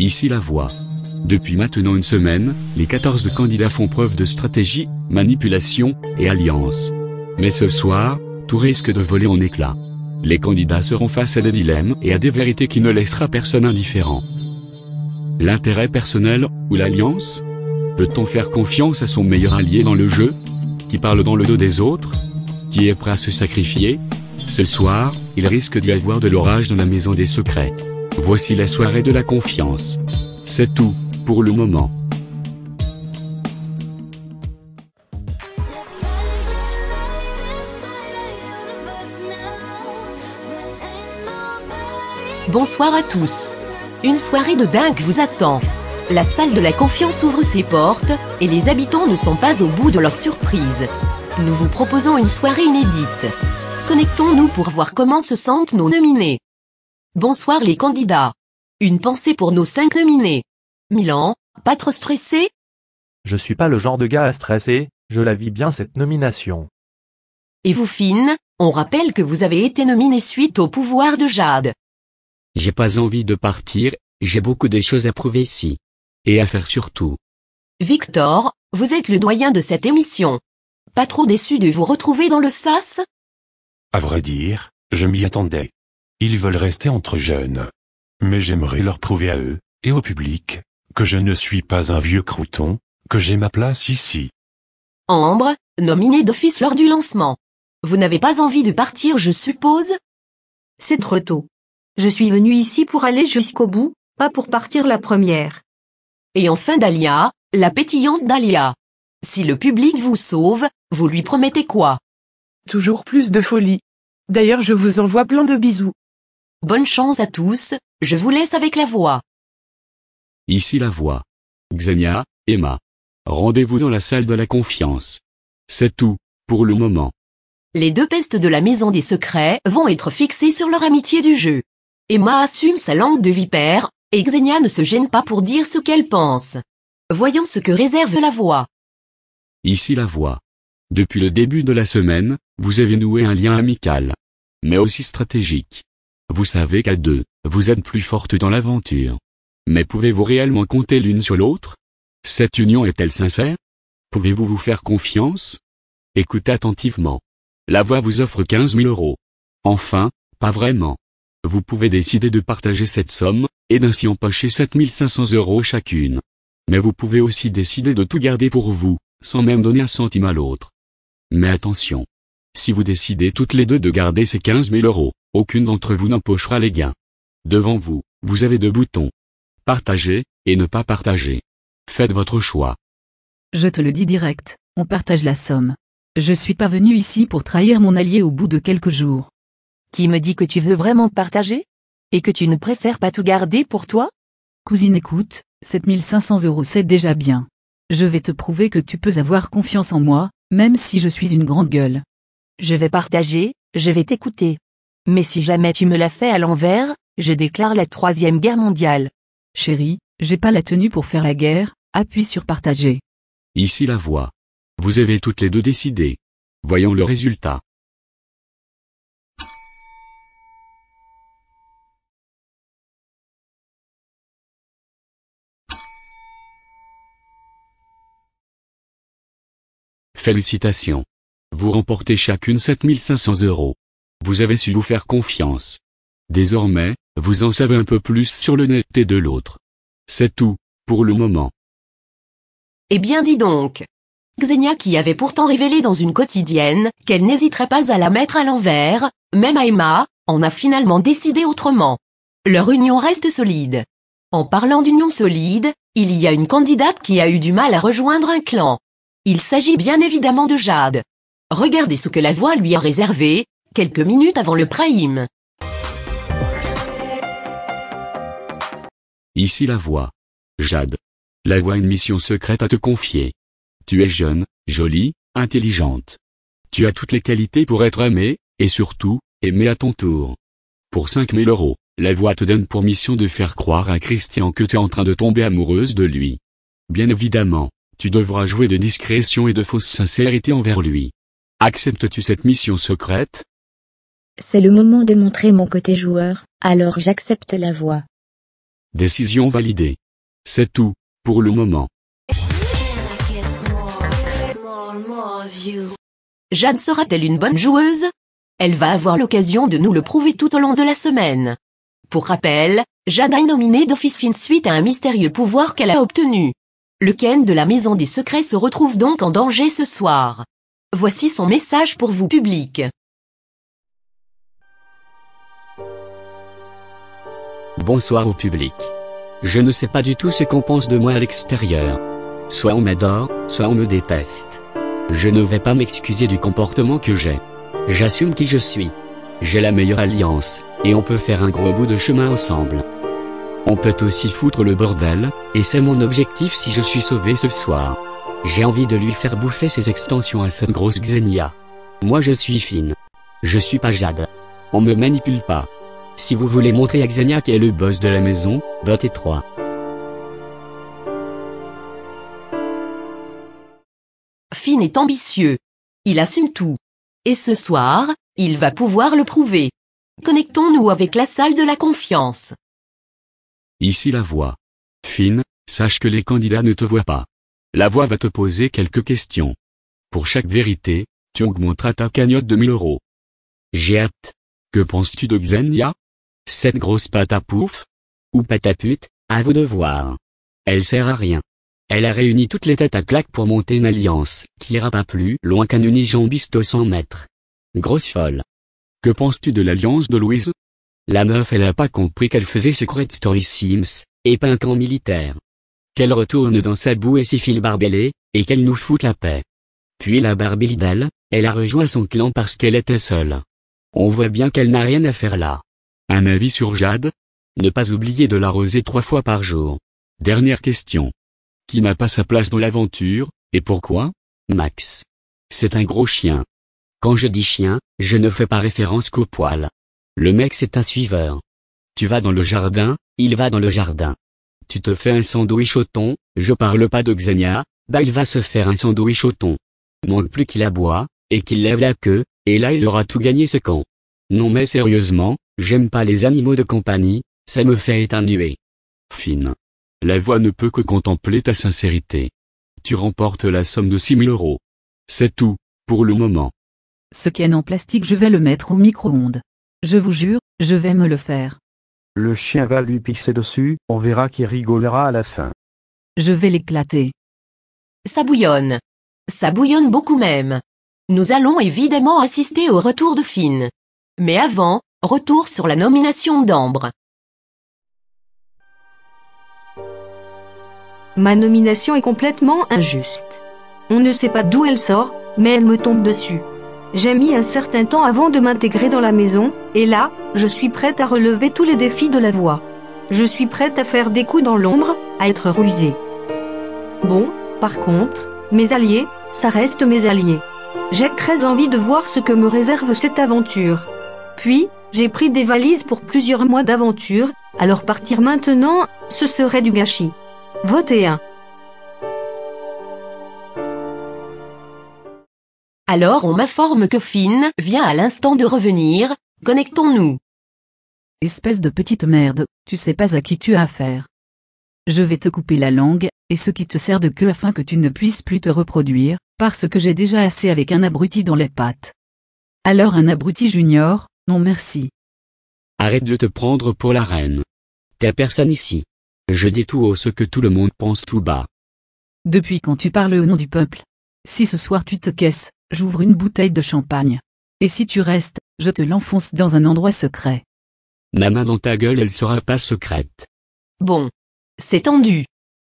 Ici la voix. Depuis maintenant une semaine, les 14 candidats font preuve de stratégie, manipulation et alliance. Mais ce soir, tout risque de voler en éclats. Les candidats seront face à des dilemmes et à des vérités qui ne laissera personne indifférent. L'intérêt personnel, ou l'alliance? Peut-on faire confiance à son meilleur allié dans le jeu? Qui parle dans le dos des autres? Qui est prêt à se sacrifier? Ce soir, il risque d'y avoir de l'orage dans la maison des secrets. Voici la soirée de la confiance. C'est tout, pour le moment. Bonsoir à tous. Une soirée de dingue vous attend. La salle de la confiance ouvre ses portes, et les habitants ne sont pas au bout de leur surprise. Nous vous proposons une soirée inédite. Connectons-nous pour voir comment se sentent nos nominés. Bonsoir les candidats. Une pensée pour nos 5 nominés. Milan, pas trop stressé? Je suis pas le genre de gars à stresser, je la vis bien cette nomination. Et vous Finn, on rappelle que vous avez été nominé suite au pouvoir de Jade. J'ai pas envie de partir, j'ai beaucoup de choses à prouver ici. Et à faire surtout. Victor, vous êtes le doyen de cette émission. Pas trop déçu de vous retrouver dans le sas? À vrai dire, je m'y attendais. Ils veulent rester entre jeunes. Mais j'aimerais leur prouver à eux, et au public, que je ne suis pas un vieux crouton, que j'ai ma place ici. Ambre, nominé d'office lors du lancement. Vous n'avez pas envie de partir, je suppose? C'est trop tôt. Je suis venue ici pour aller jusqu'au bout, pas pour partir la première. Et enfin Dahlia, la pétillante Dahlia. Si le public vous sauve, vous lui promettez quoi? Toujours plus de folie. D'ailleurs je vous envoie plein de bisous. Bonne chance à tous, je vous laisse avec la voix. Ici la voix. Xenia, Emma. Rendez-vous dans la salle de la confiance. C'est tout, pour le moment. Les 2 pestes de la maison des secrets vont être fixées sur leur amitié du jeu. Emma assume sa langue de vipère, et Xenia ne se gêne pas pour dire ce qu'elle pense. Voyons ce que réserve la voix. Ici la voix. Depuis le début de la semaine, vous avez noué un lien amical. Mais aussi stratégique. Vous savez qu'à 2, vous êtes plus fortes dans l'aventure. Mais pouvez-vous réellement compter l'une sur l'autre? Cette union est-elle sincère? Pouvez-vous vous faire confiance? Écoutez attentivement. La voix vous offre 15 000 €. Enfin, pas vraiment. Vous pouvez décider de partager cette somme, et d'ainsi empocher 7 500 € chacune. Mais vous pouvez aussi décider de tout garder pour vous, sans même donner un centime à l'autre. Mais attention. Si vous décidez toutes les 2 de garder ces 15 000 €, aucune d'entre vous n'empochera les gains. Devant vous, vous avez 2 boutons. Partager, et ne pas partager. Faites votre choix. Je te le dis direct, on partage la somme. Je suis pas venu ici pour trahir mon allié au bout de quelques jours. Qui me dit que tu veux vraiment partager? Et que tu ne préfères pas tout garder pour toi? Cousine écoute, 7 500 € c'est déjà bien. Je vais te prouver que tu peux avoir confiance en moi, même si je suis une grande gueule. Je vais partager, je vais t'écouter. Mais si jamais tu me la fais à l'envers, je déclare la 3e guerre mondiale. Chérie, j'ai pas la tenue pour faire la guerre, appuie sur partager. Ici la voix. Vous avez toutes les 2 décidé. Voyons le résultat. Félicitations. Vous remportez chacune 7 500 €. Vous avez su vous faire confiance. Désormais, vous en savez un peu plus sur l'honnêteté de l'autre. C'est tout, pour le moment. Eh bien dis donc. Xenia qui avait pourtant révélé dans une quotidienne qu'elle n'hésiterait pas à la mettre à l'envers, même à Emma, en a finalement décidé autrement. Leur union reste solide. En parlant d'union solide, il y a une candidate qui a eu du mal à rejoindre un clan. Il s'agit bien évidemment de Jade. Regardez ce que la voix lui a réservé, quelques minutes avant le prime. Ici la voix. Jade. La voix a une mission secrète à te confier. Tu es jeune, jolie, intelligente. Tu as toutes les qualités pour être aimée, et surtout, aimée à ton tour. Pour 5 000 €, la voix te donne pour mission de faire croire à Christian que tu es en train de tomber amoureuse de lui. Bien évidemment, tu devras jouer de discrétion et de fausse sincérité envers lui. Acceptes-tu cette mission secrète? C'est le moment de montrer mon côté joueur, alors j'accepte la voix. Décision validée. C'est tout, pour le moment. Jade sera-t-elle une bonne joueuse? Elle va avoir l'occasion de nous le prouver tout au long de la semaine. Pour rappel, Jade est nominée d'office Finn suite à un mystérieux pouvoir qu'elle a obtenu. Le Ken de la Maison des Secrets se retrouve donc en danger ce soir. Voici son message pour vous public. Bonsoir au public. Je ne sais pas du tout ce qu'on pense de moi à l'extérieur. Soit on m'adore, soit on me déteste. Je ne vais pas m'excuser du comportement que j'ai. J'assume qui je suis. J'ai la meilleure alliance, et on peut faire un gros bout de chemin ensemble. On peut aussi foutre le bordel, et c'est mon objectif si je suis sauvé ce soir. J'ai envie de lui faire bouffer ses extensions à cette grosse Xenia. Moi je suis Finn. Je suis pas Jade. On me manipule pas. Si vous voulez montrer à Xenia qui est le boss de la maison, votez 3. Finn est ambitieux. Il assume tout. Et ce soir, il va pouvoir le prouver. Connectons-nous avec la salle de la confiance. Ici la voix. Finn, sache que les candidats ne te voient pas. La voix va te poser quelques questions. Pour chaque vérité, tu augmenteras ta cagnotte de 1000 €. J'ai hâte. Que penses-tu de Xenia? Cette grosse pâte à pouf? Ou pâte à pute? À vous de voir. Elle sert à rien. Elle a réuni toutes les têtes à claque pour monter une alliance, qui ira pas plus loin qu'un unijambiste aux 100 mètres. Grosse folle. Que penses-tu de l'alliance de Louise? La meuf elle a pas compris qu'elle faisait Secret Story Sims, et pas un camp militaire. Qu'elle retourne dans sa boue et s'y file barbelée, et qu'elle nous foute la paix. Puis la Barbie Lidl, elle a rejoint son clan parce qu'elle était seule. On voit bien qu'elle n'a rien à faire là. Un avis sur Jade? Ne pas oublier de l'arroser 3 fois par jour. Dernière question. Qui n'a pas sa place dans l'aventure, et pourquoi? Max. C'est un gros chien. Quand je dis chien, je ne fais pas référence qu'au poil. Le mec c'est un suiveur. Tu vas dans le jardin, il va dans le jardin. Tu te fais un sandwich au thon, je parle pas de Xenia, bah il va se faire un sandwich au thon. Manque plus qu'il aboie, et qu'il lève la queue, et là il aura tout gagné ce con. Non mais sérieusement, j'aime pas les animaux de compagnie, ça me fait éternuer. Finn. La voix ne peut que contempler ta sincérité. Tu remportes la somme de 6 000 €. C'est tout, pour le moment. Ce Ken en plastique je vais le mettre au micro-ondes. Je vous jure, je vais me le faire. Le chien va lui pisser dessus, on verra qui rigolera à la fin. Je vais l'éclater. Ça bouillonne. Ça bouillonne beaucoup même. Nous allons évidemment assister au retour de Finn. Mais avant, retour sur la nomination d'Ambre. Ma nomination est complètement injuste. On ne sait pas d'où elle sort, mais elle me tombe dessus. J'ai mis un certain temps avant de m'intégrer dans la maison, et là, je suis prête à relever tous les défis de la voix. Je suis prête à faire des coups dans l'ombre, à être rusée. Bon, par contre, mes alliés, ça reste mes alliés. J'ai très envie de voir ce que me réserve cette aventure. Puis, j'ai pris des valises pour plusieurs mois d'aventure, alors partir maintenant, ce serait du gâchis. Votez 1. Alors on m'informe que Finn vient à l'instant de revenir, connectons-nous. Espèce de petite merde, tu sais pas à qui tu as affaire. Je vais te couper la langue, et ce qui te sert de queue afin que tu ne puisses plus te reproduire, parce que j'ai déjà assez avec un abruti dans les pattes. Alors un abruti junior, non merci. Arrête de te prendre pour la reine. T'es personne ici. Je dis tout haut ce que tout le monde pense tout bas. Depuis quand tu parles au nom du peuple? Si ce soir tu te caisses, j'ouvre une bouteille de champagne. Et si tu restes, je te l'enfonce dans un endroit secret. Ma main dans ta gueule elle sera pas secrète. Bon. C'est tendu.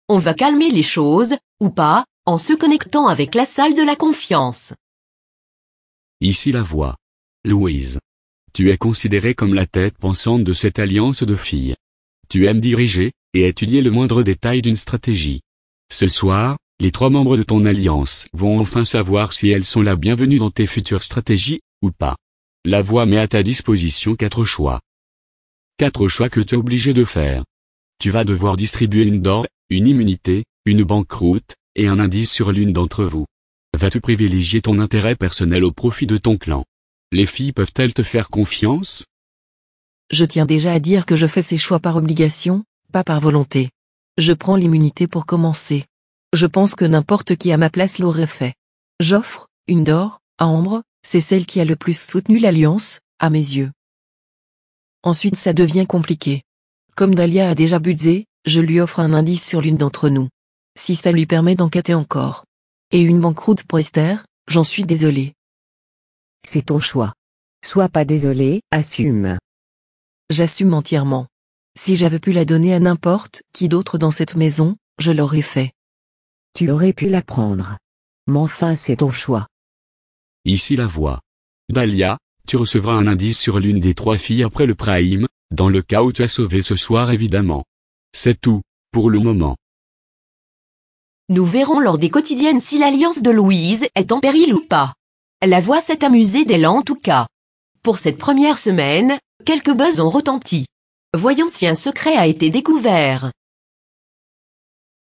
On va calmer les choses, ou pas, en se connectant avec la salle de la confiance. Ici la voix. Louise. Tu es considérée comme la tête pensante de cette alliance de filles. Tu aimes diriger, et étudier le moindre détail d'une stratégie. Ce soir, les 3 membres de ton alliance vont enfin savoir si elles sont la bienvenue dans tes futures stratégies, ou pas. La voix met à ta disposition 4 choix. 4 choix que tu es obligé de faire. Tu vas devoir distribuer une d'or, une immunité, une banqueroute, et un indice sur l'une d'entre vous. Vas-tu privilégier ton intérêt personnel au profit de ton clan? Les filles peuvent-elles te faire confiance? Je tiens déjà à dire que je fais ces choix par obligation, pas par volonté. Je prends l'immunité pour commencer. Je pense que n'importe qui à ma place l'aurait fait. J'offre, une d'or, à Ambre, c'est celle qui a le plus soutenu l'alliance, à mes yeux. Ensuite ça devient compliqué. Comme Dahlia a déjà buzzé, je lui offre un indice sur l'une d'entre nous. Si ça lui permet d'enquêter encore. Et une banqueroute pour Esther, j'en suis désolé. C'est ton choix. Sois pas désolé, assume. J'assume entièrement. Si j'avais pu la donner à n'importe qui d'autre dans cette maison, je l'aurais fait. Tu aurais pu la prendre. Mais enfin c'est ton choix. Ici la voix. Dahlia, tu recevras un indice sur l'une des 3 filles après le prime, dans le cas où tu as sauvé ce soir évidemment. C'est tout, pour le moment. Nous verrons lors des quotidiennes si l'alliance de Louise est en péril ou pas. La voix s'est amusée d'elle en tout cas. Pour cette première semaine, quelques buzz ont retenti. Voyons si un secret a été découvert.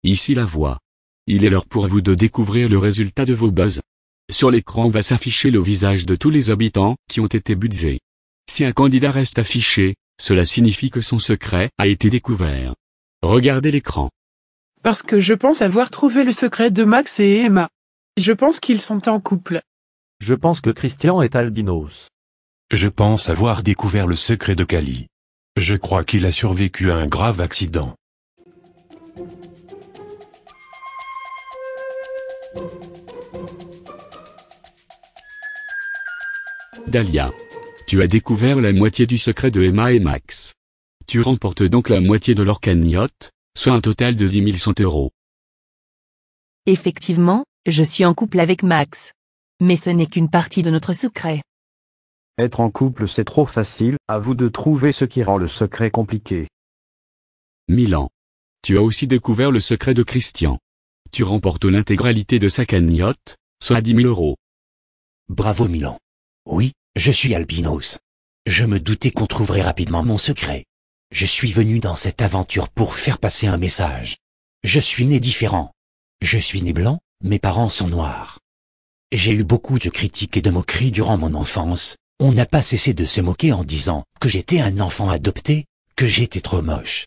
Ici la voix. Il est l'heure pour vous de découvrir le résultat de vos buzz. Sur l'écran va s'afficher le visage de tous les habitants qui ont été buzzés. Si un candidat reste affiché, cela signifie que son secret a été découvert. Regardez l'écran. Parce que je pense avoir trouvé le secret de Max et Emma. Je pense qu'ils sont en couple. Je pense que Christian est albinos. Je pense avoir découvert le secret de Kali. Je crois qu'il a survécu à un grave accident. Dahlia. Tu as découvert la moitié du secret de Emma et Max. Tu remportes donc la moitié de leur cagnotte, soit un total de 10 100 €. Effectivement, je suis en couple avec Max. Mais ce n'est qu'une partie de notre secret. Être en couple c'est trop facile, à vous de trouver ce qui rend le secret compliqué. Milan. Tu as aussi découvert le secret de Christian. Tu remportes l'intégralité de sa cagnotte, soit 10 000 €. Bravo Milan. Oui, je suis albinos. Je me doutais qu'on trouverait rapidement mon secret. Je suis venu dans cette aventure pour faire passer un message. Je suis né différent. Je suis né blanc, mes parents sont noirs. J'ai eu beaucoup de critiques et de moqueries durant mon enfance. On n'a pas cessé de se moquer en disant que j'étais un enfant adopté, que j'étais trop moche.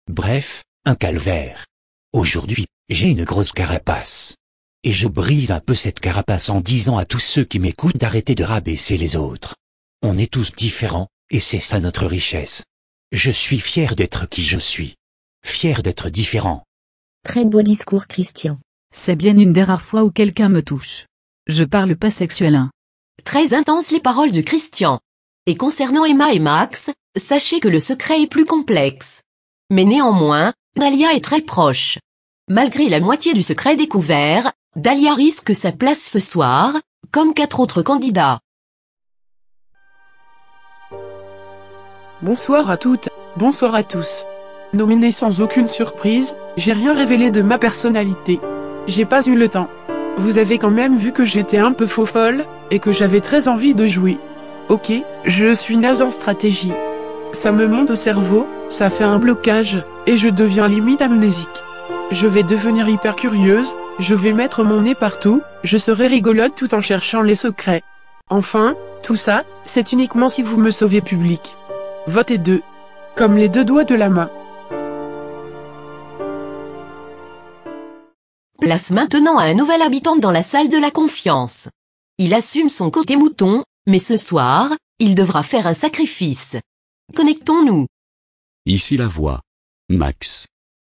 Bref, un calvaire. Aujourd'hui, j'ai une grosse carapace. Et je brise un peu cette carapace en disant à tous ceux qui m'écoutent d'arrêter de rabaisser les autres. On est tous différents, et c'est ça notre richesse. Je suis fier d'être qui je suis. Fier d'être différent. Très beau discours, Christian. C'est bien une des rares fois où quelqu'un me touche. Je parle pas sexuel, hein. Très intenses les paroles de Christian. Et concernant Emma et Max, sachez que le secret est plus complexe. Mais néanmoins, Dahlia est très proche. Malgré la moitié du secret découvert, Dahlia risque sa place ce soir, comme 4 autres candidats. Bonsoir à toutes, bonsoir à tous. Nominé sans aucune surprise, j'ai rien révélé de ma personnalité. J'ai pas eu le temps. Vous avez quand même vu que j'étais un peu faux folle, et que j'avais très envie de jouer. Ok, je suis naze en stratégie. Ça me monte au cerveau, ça fait un blocage, et je deviens limite amnésique. Je vais devenir hyper curieuse, je vais mettre mon nez partout, je serai rigolote tout en cherchant les secrets. Enfin, tout ça, c'est uniquement si vous me sauvez public. Votez 2. Comme les 2 doigts de la main. Place maintenant à un nouvel habitant dans la salle de la confiance. Il assume son côté mouton, mais ce soir, il devra faire un sacrifice. Connectons-nous. Ici la voix. Max.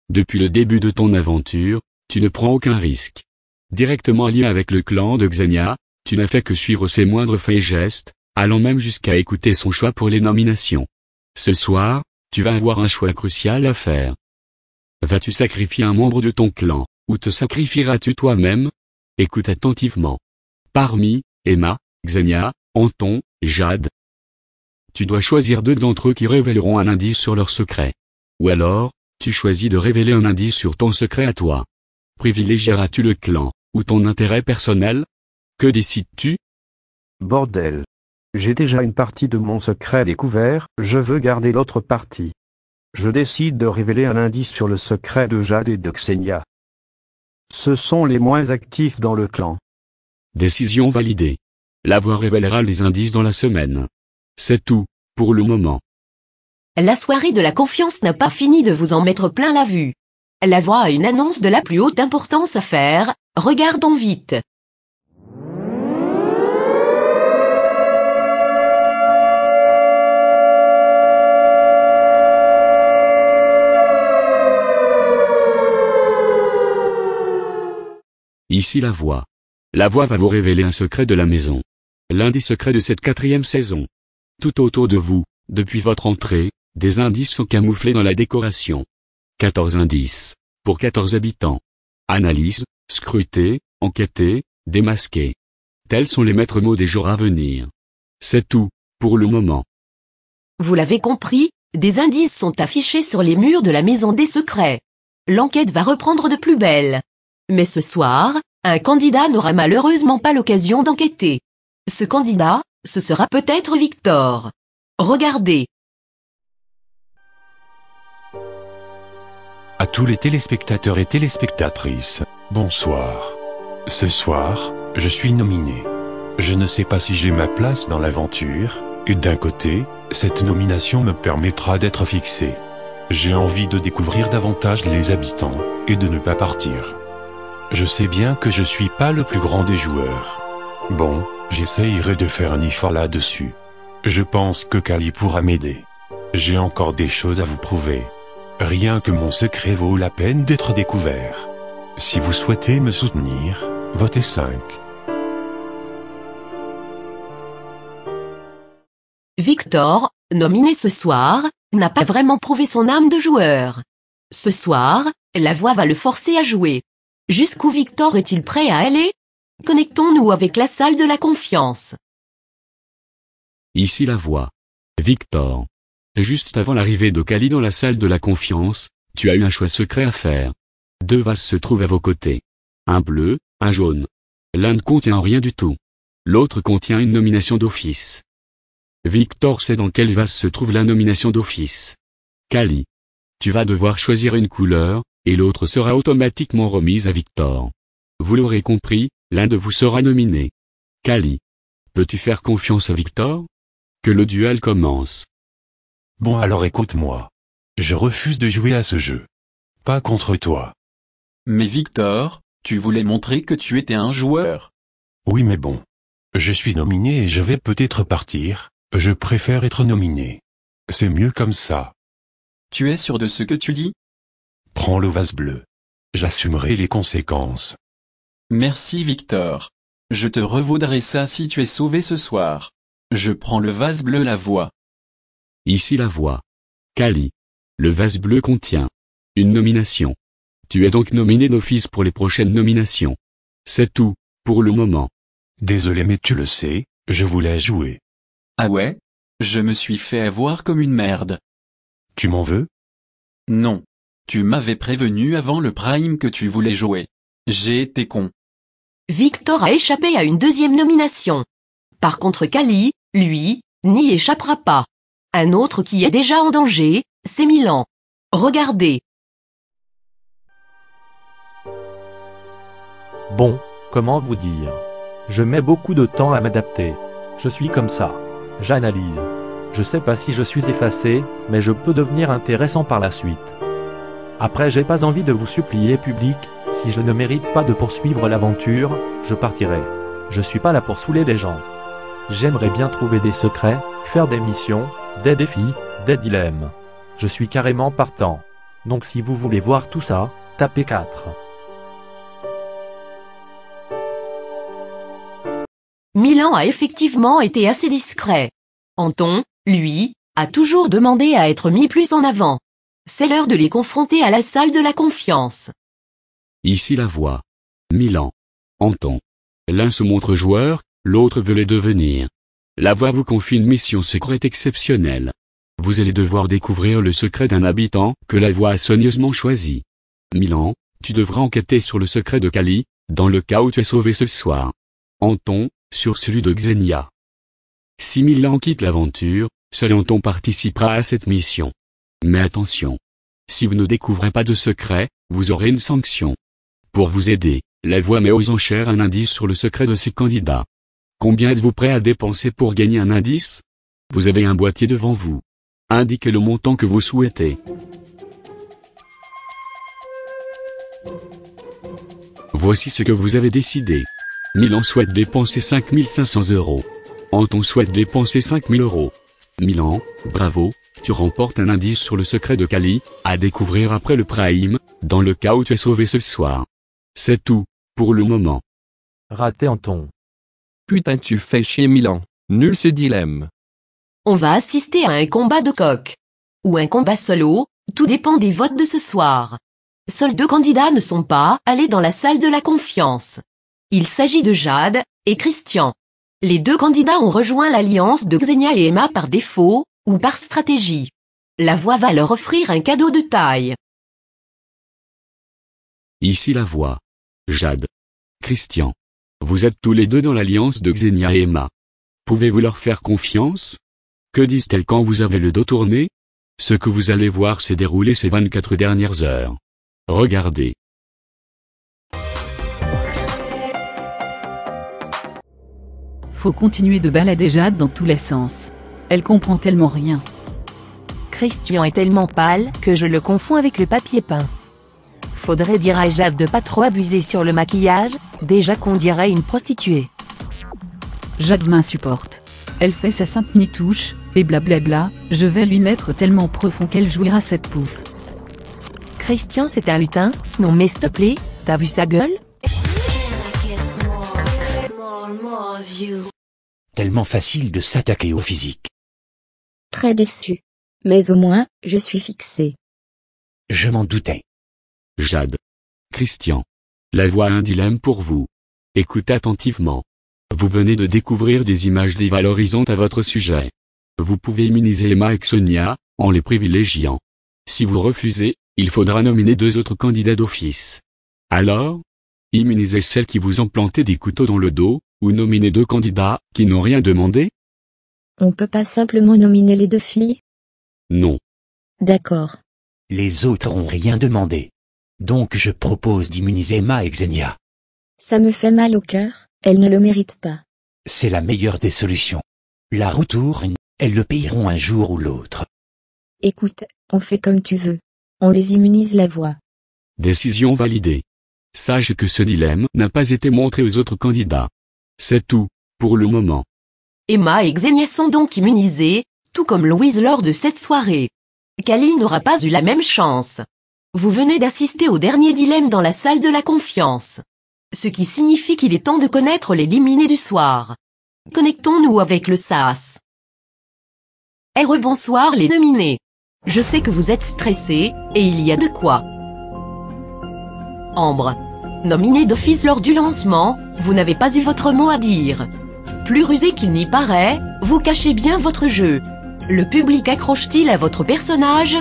Depuis le début de ton aventure, tu ne prends aucun risque. Directement lié avec le clan de Xenia, tu n'as fait que suivre ses moindres faits et gestes, allant même jusqu'à écouter son choix pour les nominations. Ce soir, tu vas avoir un choix crucial à faire. Vas-tu sacrifier un membre de ton clan, ou te sacrifieras-tu toi-même? Écoute attentivement. Parmi Emma, Xenia, Anton, Jade, tu dois choisir 2 d'entre eux qui révéleront un indice sur leur secret. Ou alors, tu choisis de révéler un indice sur ton secret à toi. Privilégieras-tu le clan, ou ton intérêt personnel? Que décides-tu? Bordel. J'ai déjà une partie de mon secret découvert, je veux garder l'autre partie. Je décide de révéler un indice sur le secret de Jade et de Xenia. Ce sont les moins actifs dans le clan. Décision validée. La voix révélera les indices dans la semaine. C'est tout, pour le moment. La soirée de la confiance n'a pas fini de vous en mettre plein la vue. La voix a une annonce de la plus haute importance à faire, regardons vite. Ici la voix. La voix va vous révéler un secret de la maison. L'un des secrets de cette 4e saison. Tout autour de vous, depuis votre entrée, des indices sont camouflés dans la décoration. 14 indices. Pour 14 habitants. Analyse, scruter, enquêter, démasquer. Tels sont les maîtres mots des jours à venir. C'est tout, pour le moment. Vous l'avez compris, des indices sont affichés sur les murs de la maison des secrets. L'enquête va reprendre de plus belle. Mais ce soir, un candidat n'aura malheureusement pas l'occasion d'enquêter. Ce candidat, ce sera peut-être Victor. Regardez. À tous les téléspectateurs et téléspectatrices, bonsoir. Ce soir, je suis nominé. Je ne sais pas si j'ai ma place dans l'aventure, et d'un côté, cette nomination me permettra d'être fixé. J'ai envie de découvrir davantage les habitants, et de ne pas partir. Je sais bien que je suis pas le plus grand des joueurs. Bon, j'essayerai de faire un effort là-dessus. Je pense que Kali pourra m'aider. J'ai encore des choses à vous prouver. Rien que mon secret vaut la peine d'être découvert. Si vous souhaitez me soutenir, votez 5. Victor, nominé ce soir, n'a pas vraiment prouvé son âme de joueur. Ce soir, la voix va le forcer à jouer. Jusqu'où Victor est-il prêt à aller? Connectons-nous avec la salle de la confiance. Ici la voix. Victor. Juste avant l'arrivée de Kali dans la salle de la confiance, tu as eu un choix secret à faire. 2 vases se trouvent à vos côtés. Un bleu, un jaune. L'un ne contient rien du tout. L'autre contient une nomination d'office. Victor sait dans quel vase se trouve la nomination d'office. Kali. Tu vas devoir choisir une couleur, et l'autre sera automatiquement remise à Victor. Vous l'aurez compris, l'un de vous sera nominé. Kali. Peux-tu faire confiance à Victor? Que le duel commence. Bon alors écoute-moi. Je refuse de jouer à ce jeu. Pas contre toi. Mais Victor, tu voulais montrer que tu étais un joueur. Oui mais bon. Je suis nominé et je vais peut-être partir, je préfère être nominé. C'est mieux comme ça. Tu es sûr de ce que tu dis? Prends le vase bleu. J'assumerai les conséquences. Merci Victor. Je te revaudrai ça si tu es sauvé ce soir. Je prends le vase bleu la voix. Ici la voix. Kali. Le vase bleu contient une nomination. Tu es donc nominé d'office pour les prochaines nominations. C'est tout, pour le moment. Désolé mais tu le sais, je voulais jouer. Ah ouais? Je me suis fait avoir comme une merde. Tu m'en veux? Non. Tu m'avais prévenu avant le prime que tu voulais jouer. J'ai été con. Victor a échappé à une 2e nomination. Par contre Kali, lui, n'y échappera pas. Un autre qui est déjà en danger, c'est Milan. Regardez. Bon, comment vous dire? Je mets beaucoup de temps à m'adapter. Je suis comme ça. J'analyse. Je sais pas si je suis effacé, mais je peux devenir intéressant par la suite. Après, j'ai pas envie de vous supplier public, si je ne mérite pas de poursuivre l'aventure, je partirai. Je suis pas là pour saouler les gens. J'aimerais bien trouver des secrets, faire des missions, des défis, des dilemmes. Je suis carrément partant. Donc si vous voulez voir tout ça, tapez 4. Milan a effectivement été assez discret. Anton, lui, a toujours demandé à être mis plus en avant. C'est l'heure de les confronter à la salle de la confiance. Ici la voix. Milan. Anton. L'un se montre joueur, l'autre veut les devenir. La voix vous confie une mission secrète exceptionnelle. Vous allez devoir découvrir le secret d'un habitant que la voix a soigneusement choisi. Milan, tu devras enquêter sur le secret de Kali, dans le cas où tu es sauvé ce soir. Anton, sur celui de Xenia. Si Milan quitte l'aventure, seul Anton participera à cette mission. Mais attention. Si vous ne découvrez pas de secret, vous aurez une sanction. Pour vous aider, la voix met aux enchères un indice sur le secret de ses candidats. Combien êtes-vous prêt à dépenser pour gagner un indice? Vous avez un boîtier devant vous. Indiquez le montant que vous souhaitez. Voici ce que vous avez décidé. Milan souhaite dépenser 5500 €. Anton souhaite dépenser 5000 €. Milan, bravo, tu remportes un indice sur le secret de Kali, à découvrir après le prime, dans le cas où tu es sauvé ce soir. C'est tout, pour le moment. Raté Anton. Putain, tu fais chier Milan. Nul ce dilemme. On va assister à un combat de coq. Ou un combat solo, tout dépend des votes de ce soir. Seuls 2 candidats ne sont pas allés dans la salle de la confiance. Il s'agit de Jade et Christian. Les 2 candidats ont rejoint l'alliance de Xenia et Emma par défaut, ou par stratégie. La voix va leur offrir un cadeau de taille. Ici la voix. Jade. Christian. Vous êtes tous les 2 dans l'alliance de Xenia et Emma. Pouvez-vous leur faire confiance? Que disent-elles quand vous avez le dos tourné? Ce que vous allez voir s'est déroulé ces 24 dernières heures. Regardez. Faut continuer de balader Jade dans tous les sens. Elle comprend tellement rien. Christian est tellement pâle que je le confonds avec le papier peint. Faudrait dire à Jade de pas trop abuser sur le maquillage, déjà qu'on dirait une prostituée. Jade m'insupporte. Elle fait sa sainte nitouche, et blablabla, je vais lui mettre tellement profond qu'elle jouira cette pouffe. Christian c'est un lutin? Non mais s'il te plaît, t'as vu sa gueule? Tellement facile de s'attaquer au physique. Très déçu. Mais au moins, je suis fixé. Je m'en doutais. Jade. Christian. La voix a un dilemme pour vous. Écoutez attentivement. Vous venez de découvrir des images dévalorisantes à votre sujet. Vous pouvez immuniser Emma et Xenia, en les privilégiant. Si vous refusez, il faudra nominer 2 autres candidats d'office. Alors, immunisez celles qui vous ont planté des couteaux dans le dos, ou nominez 2 candidats qui n'ont rien demandé? On peut pas simplement nominer les 2 filles? Non. D'accord. Les autres ont rien demandé. Donc je propose d'immuniser Emma et Xenia. Ça me fait mal au cœur, elles ne le méritent pas. C'est la meilleure des solutions. La roue tourne, elles le payeront un jour ou l'autre. Écoute, on fait comme tu veux. On les immunise la voix. Décision validée. Sache que ce dilemme n'a pas été montré aux autres candidats. C'est tout, pour le moment. Emma et Xenia sont donc immunisées, tout comme Louise lors de cette soirée. Kali n'aura pas eu la même chance. Vous venez d'assister au dernier dilemme dans la salle de la confiance. Ce qui signifie qu'il est temps de connaître les éliminés du soir. Connectons-nous avec le SAS. Bonsoir les nominés. Je sais que vous êtes stressés, et il y a de quoi. Ambre. Nominé d'office lors du lancement, vous n'avez pas eu votre mot à dire. Plus rusé qu'il n'y paraît, vous cachez bien votre jeu. Le public accroche-t-il à votre personnage?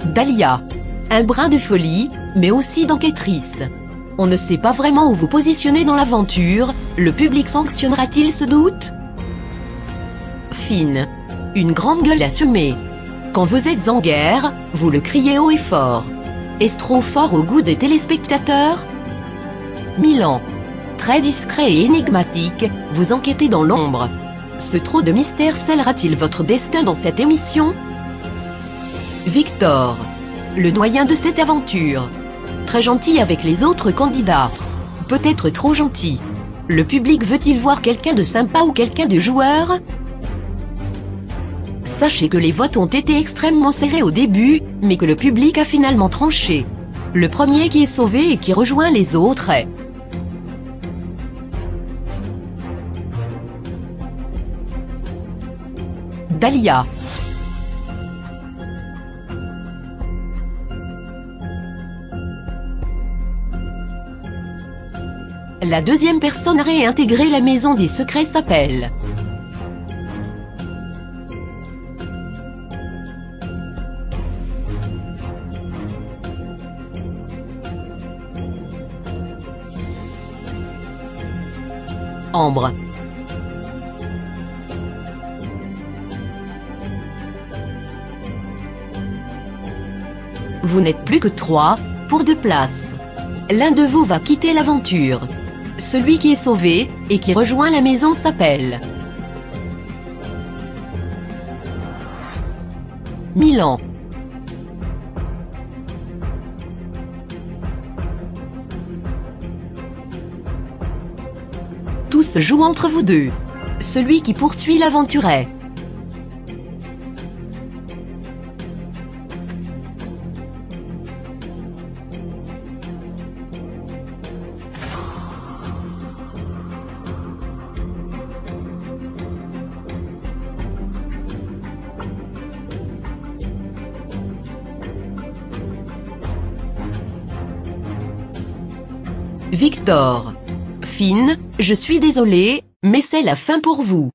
Dahlia. Un brin de folie, mais aussi d'enquêtrice. On ne sait pas vraiment où vous positionnez dans l'aventure, le public sanctionnera-t-il ce doute? Fine. Une grande gueule assumée. Quand vous êtes en guerre, vous le criez haut et fort. Est-ce trop fort au goût des téléspectateurs? Milan. Très discret et énigmatique, vous enquêtez dans l'ombre. Ce trop de mystère scellera-t-il votre destin dans cette émission? Victor. Le doyen de cette aventure. Très gentil avec les autres candidats. Peut-être trop gentil. Le public veut-il voir quelqu'un de sympa ou quelqu'un de joueur? Sachez que les votes ont été extrêmement serrés au début, mais que le public a finalement tranché. Le premier qui est sauvé et qui rejoint les autres est... Dahlia. La deuxième personne à réintégrer la maison des secrets s'appelle... Ambre. Vous n'êtes plus que 3, pour 2 places. L'un de vous va quitter l'aventure. Celui qui est sauvé, et qui rejoint la maison s'appelle... Milan. Tout se joue entre vous deux. Celui qui poursuit l'aventuret. Victor. Finn, je suis désolé, mais c'est la fin pour vous.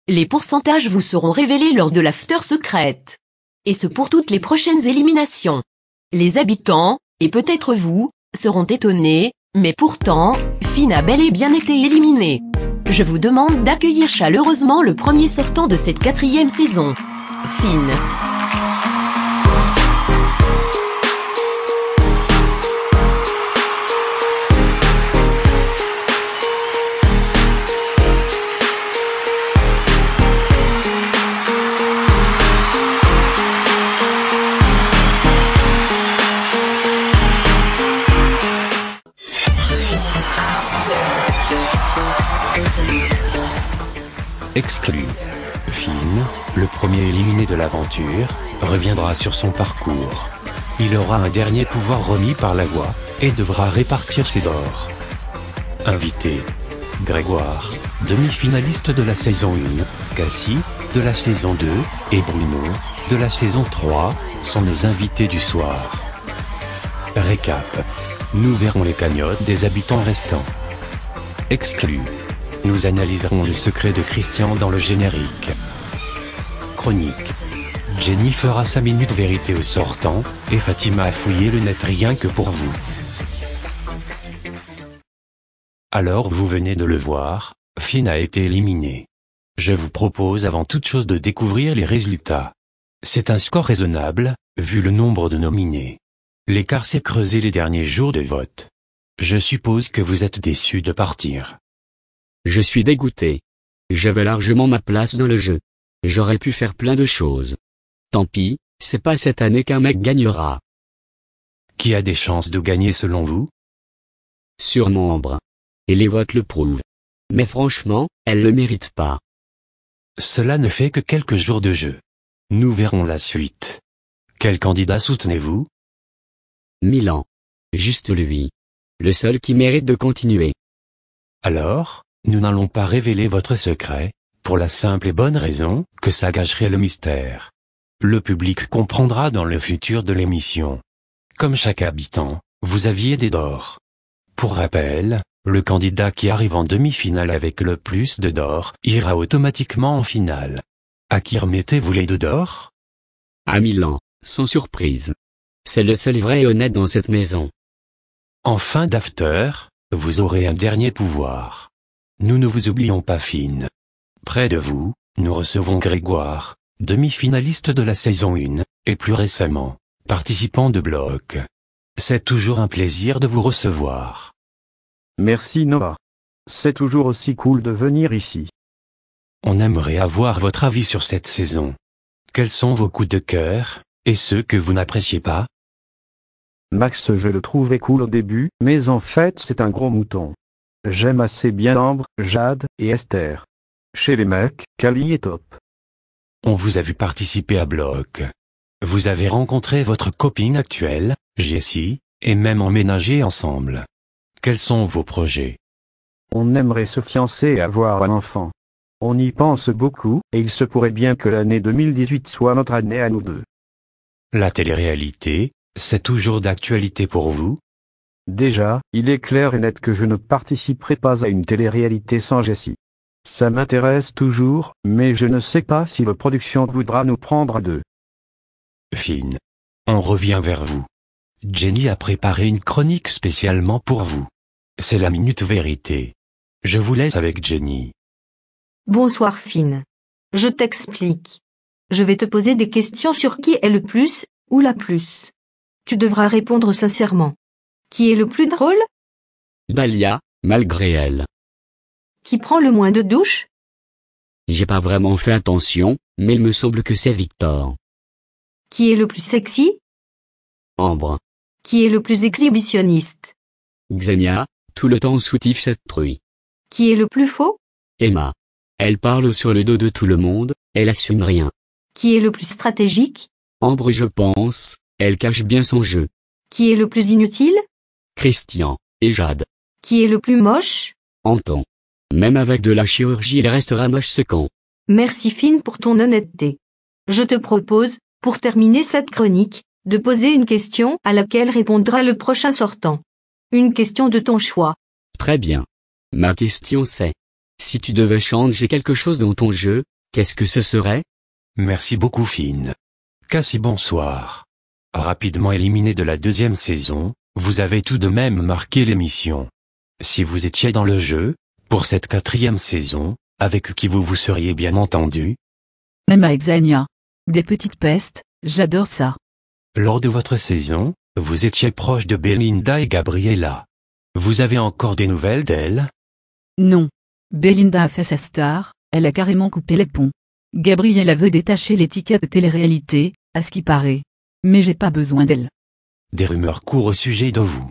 Les pourcentages vous seront révélés lors de l'after secrète. Et ce pour toutes les prochaines éliminations. Les habitants, et peut-être vous, seront étonnés, mais pourtant, Finn a bel et bien été éliminé. Je vous demande d'accueillir chaleureusement le premier sortant de cette 4e saison. Finn. Exclu. Finn, le premier éliminé de l'aventure, reviendra sur son parcours. Il aura un dernier pouvoir remis par la voix, et devra répartir ses dors. Invité. Grégoire, demi-finaliste de la saison 1, Cassie, de la saison 2, et Bruno, de la saison 3, sont nos invités du soir. Récap. Nous verrons les cagnottes des habitants restants. Exclu. Nous analyserons le secret de Christian dans le générique. Chronique. Jenny fera sa minute vérité au sortant, et Fatima a fouillé le net rien que pour vous. Alors vous venez de le voir, Finn a été éliminé. Je vous propose avant toute chose de découvrir les résultats. C'est un score raisonnable, vu le nombre de nominés. L'écart s'est creusé les derniers jours de vote. Je suppose que vous êtes déçus de partir. Je suis dégoûté. J'avais largement ma place dans le jeu. J'aurais pu faire plein de choses. Tant pis, c'est pas cette année qu'un mec gagnera. Qui a des chances de gagner selon vous? Surnombre. Et les votes le prouvent. Mais franchement, elle le mérite pas. Cela ne fait que quelques jours de jeu. Nous verrons la suite. Quel candidat soutenez-vous? Milan. Juste lui. Le seul qui mérite de continuer. Alors, nous n'allons pas révéler votre secret, pour la simple et bonne raison que ça gâcherait le mystère. Le public comprendra dans le futur de l'émission. Comme chaque habitant, vous aviez des dors. Pour rappel, le candidat qui arrive en demi-finale avec le plus de dors ira automatiquement en finale. À qui remettez-vous les 2 dors? À Milan, sans surprise. C'est le seul vrai et honnête dans cette maison. En fin d'after, vous aurez un dernier pouvoir. Nous ne vous oublions pas Finn. Près de vous, nous recevons Grégoire, demi-finaliste de la saison 1, et plus récemment, participant de bloc. C'est toujours un plaisir de vous recevoir. Merci Noah. C'est toujours aussi cool de venir ici. On aimerait avoir votre avis sur cette saison. Quels sont vos coups de cœur, et ceux que vous n'appréciez pas? Max, je le trouvais cool au début, mais en fait c'est un gros mouton. J'aime assez bien Ambre, Jade et Esther. Chez les mecs, Kali est top. On vous a vu participer à bloc. Vous avez rencontré votre copine actuelle, Jessie, et même emménagé ensemble. Quels sont vos projets? On aimerait se fiancer et avoir un enfant. On y pense beaucoup, et il se pourrait bien que l'année 2018 soit notre année à nous deux. La télé-réalité, c'est toujours d'actualité pour vous? Déjà, il est clair et net que je ne participerai pas à une télé-réalité sans Jessie. Ça m'intéresse toujours, mais je ne sais pas si la production voudra nous prendre à 2. Finn. On revient vers vous. Jenny a préparé une chronique spécialement pour vous. C'est la minute vérité. Je vous laisse avec Jenny. Bonsoir Finn. Je t'explique. Je vais te poser des questions sur qui est le plus, ou la plus. Tu devras répondre sincèrement. Qui est le plus drôle? Dahlia, malgré elle. Qui prend le moins de douches? J'ai pas vraiment fait attention, mais il me semble que c'est Victor. Qui est le plus sexy? Ambre. Qui est le plus exhibitionniste? Xenia, tout le temps soutif cette truie. Qui est le plus faux? Emma. Elle parle sur le dos de tout le monde, elle assume rien. Qui est le plus stratégique? Ambre je pense, elle cache bien son jeu. Qui est le plus inutile? Christian, et Jade. Qui est le plus moche? Anton. Même avec de la chirurgie il restera moche ce con. Merci Finn pour ton honnêteté. Je te propose, pour terminer cette chronique, de poser une question à laquelle répondra le prochain sortant. Une question de ton choix. Très bien. Ma question c'est, si tu devais changer quelque chose dans ton jeu, qu'est-ce que ce serait? Merci beaucoup Finn. Cassie bonsoir. Rapidement éliminé de la 2e saison, vous avez tout de même marqué l'émission. Si vous étiez dans le jeu, pour cette 4e saison, avec qui vous seriez bien entendu? Même avec Xenia. Des petites pestes, j'adore ça. Lors de votre saison, vous étiez proche de Belinda et Gabriella. Vous avez encore des nouvelles d'elles? Non. Belinda a fait sa star, elle a carrément coupé les ponts. Gabriella veut détacher l'étiquette de télé-réalité, à ce qui paraît. Mais j'ai pas besoin d'elle. Des rumeurs courent au sujet de vous.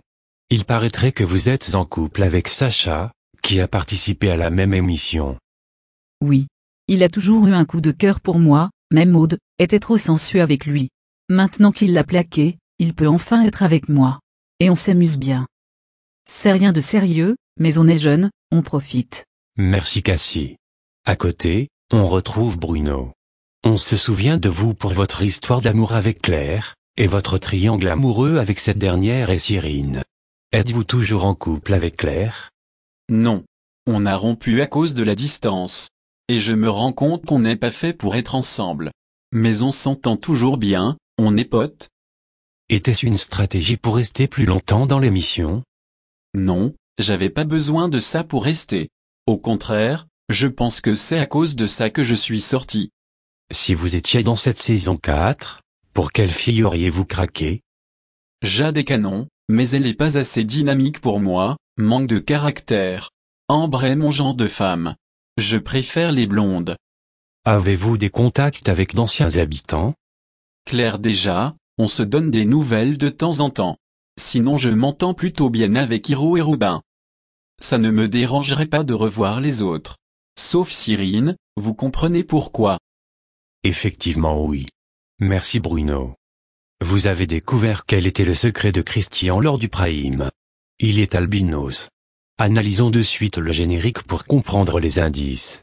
Il paraîtrait que vous êtes en couple avec Sacha, qui a participé à la même émission. Oui. Il a toujours eu un coup de cœur pour moi, même Aude était trop sensuelle avec lui. Maintenant qu'il l'a plaqué, il peut enfin être avec moi. Et on s'amuse bien. C'est rien de sérieux, mais on est jeune, on profite. Merci Cassie. À côté, on retrouve Bruno. On se souvient de vous pour votre histoire d'amour avec Claire, et votre triangle amoureux avec cette dernière et Cyrine. Êtes-vous toujours en couple avec Claire? Non. On a rompu à cause de la distance. Et je me rends compte qu'on n'est pas fait pour être ensemble. Mais on s'entend toujours bien, on est potes. Était-ce une stratégie pour rester plus longtemps dans l'émission? Non, j'avais pas besoin de ça pour rester. Au contraire, je pense que c'est à cause de ça que je suis sorti. Si vous étiez dans cette saison 4, pour quelle fille auriez-vous craqué? Jade est canon, mais elle est pas assez dynamique pour moi, manque de caractère. Ambre est mon genre de femme. Je préfère les blondes. Avez-vous des contacts avec d'anciens habitants? Claire déjà, on se donne des nouvelles de temps en temps. Sinon je m'entends plutôt bien avec Hiro et Robin. Ça ne me dérangerait pas de revoir les autres. Sauf Cyrine, vous comprenez pourquoi. Effectivement oui. Merci Bruno. Vous avez découvert quel était le secret de Christian lors du Prime. Il est albinos. Analysons de suite le générique pour comprendre les indices.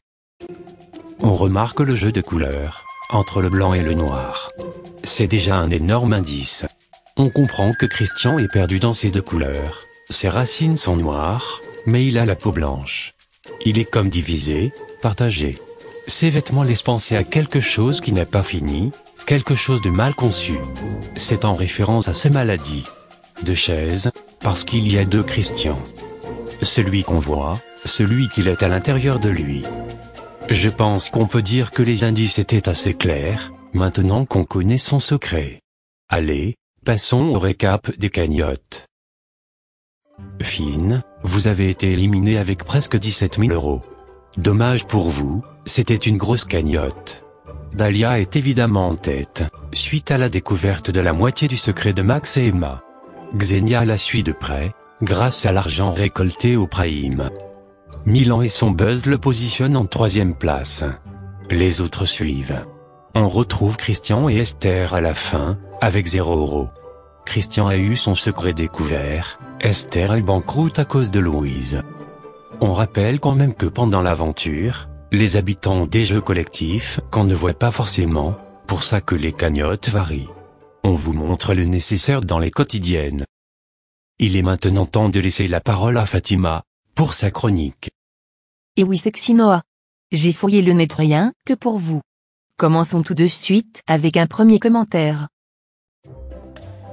On remarque le jeu de couleurs, entre le blanc et le noir. C'est déjà un énorme indice. On comprend que Christian est perdu dans ces deux couleurs. Ses racines sont noires, mais il a la peau blanche. Il est comme divisé, partagé. Ses vêtements laissent penser à quelque chose qui n'est pas fini, quelque chose de mal conçu. C'est en référence à ses maladies de chaise, parce qu'il y a deux Christians. Celui qu'on voit, celui qu'il est à l'intérieur de lui. Je pense qu'on peut dire que les indices étaient assez clairs, maintenant qu'on connaît son secret. Allez, passons au récap des cagnottes. Finn, vous avez été éliminé avec presque 17 000 €. Dommage pour vous, c'était une grosse cagnotte. Dahlia est évidemment en tête, suite à la découverte de la moitié du secret de Max et Emma. Xenia la suit de près, grâce à l'argent récolté au Prime. Milan et son buzz le positionnent en 3e place. Les autres suivent. On retrouve Christian et Esther à la fin, avec 0 €. Christian a eu son secret découvert, Esther est banqueroute à cause de Louise. On rappelle quand même que pendant l'aventure, les habitants ont des jeux collectifs qu'on ne voit pas forcément, pour ça que les cagnottes varient. On vous montre le nécessaire dans les quotidiennes. Il est maintenant temps de laisser la parole à Fatima, pour sa chronique. Et oui sexy Noah. J'ai fouillé le net rien que pour vous. Commençons tout de suite avec un premier commentaire.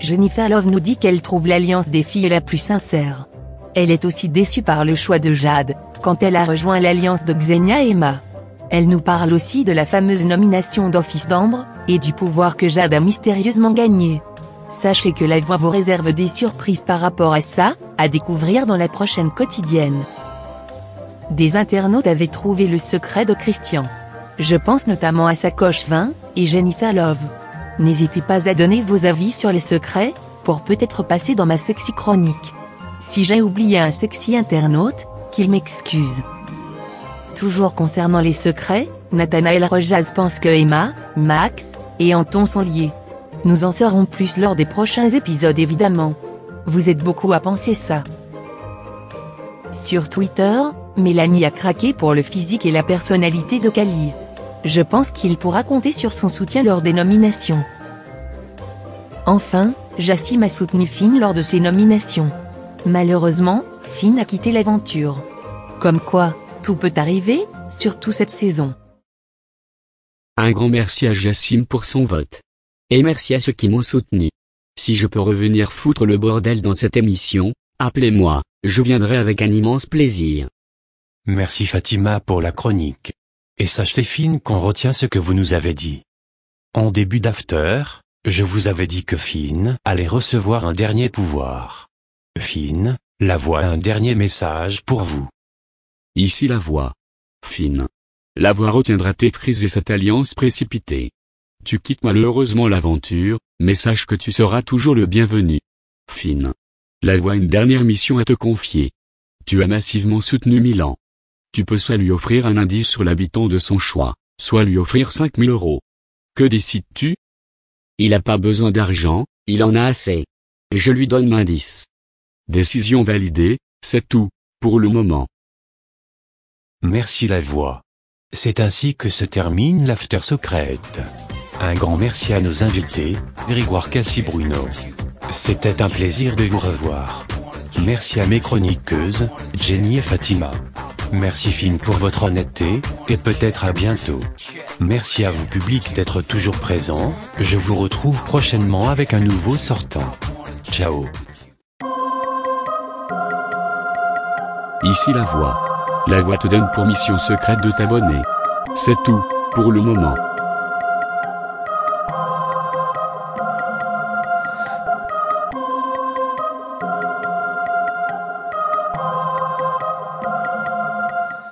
Jennifer Love nous dit qu'elle trouve l'alliance des filles la plus sincère. Elle est aussi déçue par le choix de Jade, quand elle a rejoint l'alliance de Xenia et Emma. Elle nous parle aussi de la fameuse nomination d'Office d'Ambre, et du pouvoir que Jade a mystérieusement gagné. Sachez que la voix vous réserve des surprises par rapport à ça, à découvrir dans la prochaine quotidienne. Des internautes avaient trouvé le secret de Christian. Je pense notamment à Sacoche 20 et Jennifer Love. N'hésitez pas à donner vos avis sur les secrets, pour peut-être passer dans ma sexy chronique. Si j'ai oublié un sexy internaute, qu'il m'excuse. Toujours concernant les secrets, Nathanaël Rojaz pense que Emma, Max et Anton sont liés. Nous en saurons plus lors des prochains épisodes évidemment. Vous êtes beaucoup à penser ça. Sur Twitter, Mélanie a craqué pour le physique et la personnalité de Kali. Je pense qu'il pourra compter sur son soutien lors des nominations. Enfin, Jassim a soutenu Finn lors de ses nominations. Malheureusement, Finn a quitté l'aventure. Comme quoi, tout peut arriver, surtout cette saison. Un grand merci à Jassim pour son vote. Et merci à ceux qui m'ont soutenu. Si je peux revenir foutre le bordel dans cette émission, appelez-moi, je viendrai avec un immense plaisir. Merci Fatima pour la chronique. Et sachez Finn qu'on retient ce que vous nous avez dit. En début d'after, je vous avais dit que Finn allait recevoir un dernier pouvoir. Finn, la voix a un dernier message pour vous. Ici la voix. Finn. La voix retiendra tes crises et cette alliance précipitée. Tu quittes malheureusement l'aventure, mais sache que tu seras toujours le bienvenu. Finn. La voix a une dernière mission à te confier. Tu as massivement soutenu Milan. Tu peux soit lui offrir un indice sur l'habitant de son choix, soit lui offrir 5000 €. Que décides-tu? Il n'a pas besoin d'argent, il en a assez. Je lui donne l'indice. Décision validée, c'est tout, pour le moment. Merci la voix. C'est ainsi que se termine l'After Secrète. Un grand merci à nos invités, Grégoire Cassi-Bruno. C'était un plaisir de vous revoir. Merci à mes chroniqueuses, Jenny et Fatima. Merci Finn pour votre honnêteté, et peut-être à bientôt. Merci à vous public d'être toujours présent, je vous retrouve prochainement avec un nouveau sortant. Ciao. Ici la voix. La voix te donne pour mission secrète de t'abonner. C'est tout, pour le moment.